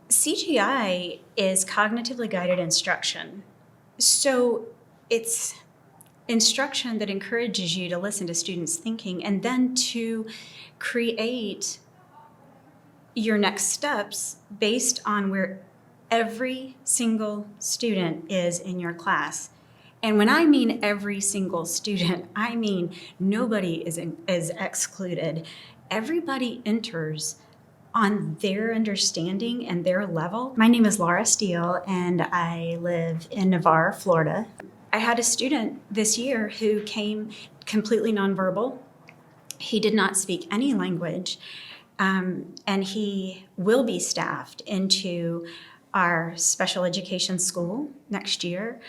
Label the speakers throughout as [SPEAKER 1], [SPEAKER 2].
[SPEAKER 1] CGI is cognitively guided instruction. So it's instruction that encourages you to listen to students' thinking and then to create your next steps based on where every single student is in your class. And when I mean every single student, I mean nobody is excluded. Everybody enters on their understanding and their level. My name is Laura Steele, and I live in Navarre, Florida. I had a student this year who came completely nonverbal. He did not speak any language, and he will be staffed into our special education school next year.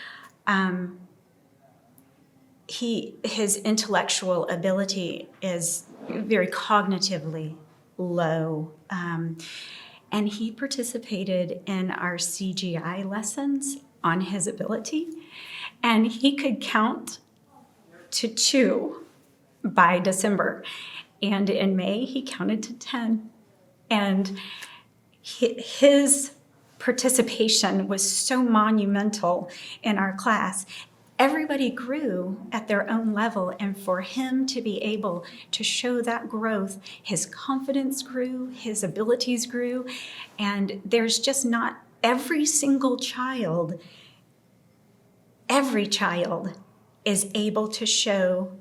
[SPEAKER 1] His intellectual ability is very cognitively low, and he participated in our CGI lessons on his ability, and he could count to 2 by December, and in May he counted to 10, and his participation was so monumental in our class. Everybody grew at their own level, and for him to be able to show that growth, his confidence grew, his abilities grew, and there's just not every child is able to show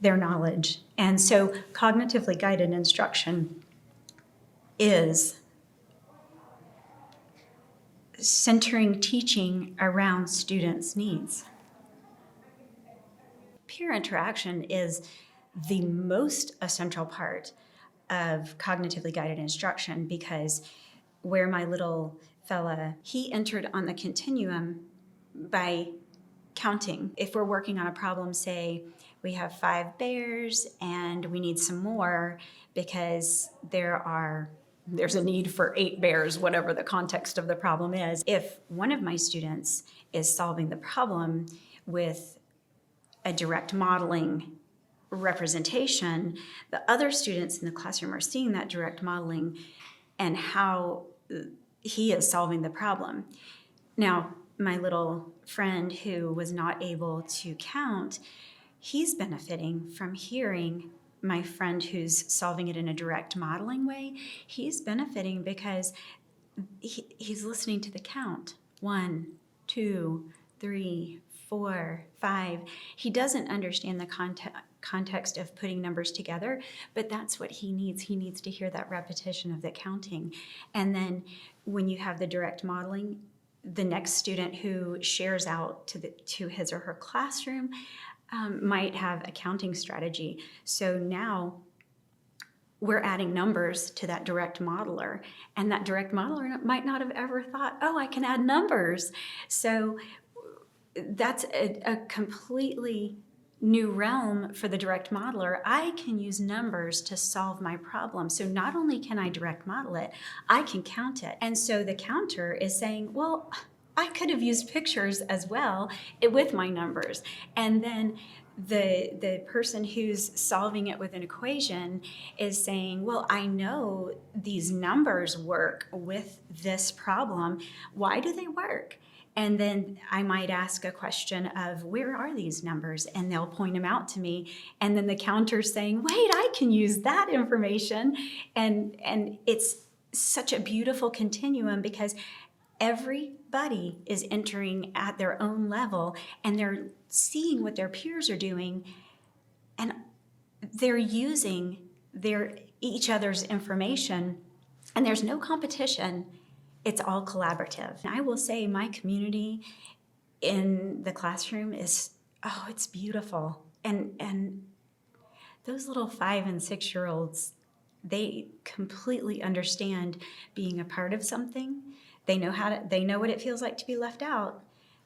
[SPEAKER 1] their knowledge. And so cognitively guided instruction is centering teaching around students' needs. Peer interaction is the most essential part of cognitively guided instruction, because where my little fella, he entered on the continuum by counting. If we're working on a problem, say we have 5 bears and we need some more because there's a need for 8 bears, whatever the context of the problem is. If one of my students is solving the problem with a direct modeling representation, the other students in the classroom are seeing that direct modeling and how he is solving the problem. Now, my little friend who was not able to count, he's benefiting from hearing my friend who's solving it in a direct modeling way. He's benefiting because he's listening to the count. 1, 2, 3, 4, 5. He doesn't understand the context of putting numbers together, but that's what he needs. He needs to hear that repetition of the counting. And then when you have the direct modeling, the next student who shares out to his or her classroom might have a counting strategy. So now we're adding numbers to that direct modeler, and that direct modeler might not have ever thought, oh, I can add numbers. So that's a completely new realm for the direct modeler. I can use numbers to solve my problem. So not only can I direct model it, I can count it. And so the counter is saying, well, I could have used pictures as well with my numbers. And then the person who's solving it with an equation is saying, well, I know these numbers work with this problem. Why do they work? And then I might ask a question of, where are these numbers? And they'll point them out to me. And then the counter's saying, wait, I can use that information. And it's such a beautiful continuum, because everybody is entering at their own level, and they're seeing what their peers are doing, and they're using each other's information, and there's no competition. It's all collaborative. I will say my community in the classroom is, it's beautiful. And those little 5 and 6-year-olds, they completely understand being a part of something. They know what it feels like to be left out,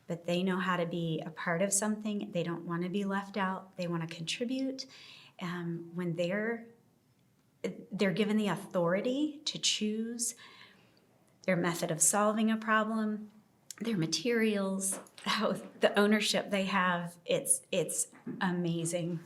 [SPEAKER 1] but they know how to be a part of something. They don't want to be left out. They want to contribute. When they're given the authority to choose their method of solving a problem, their materials, the ownership they have, it's amazing.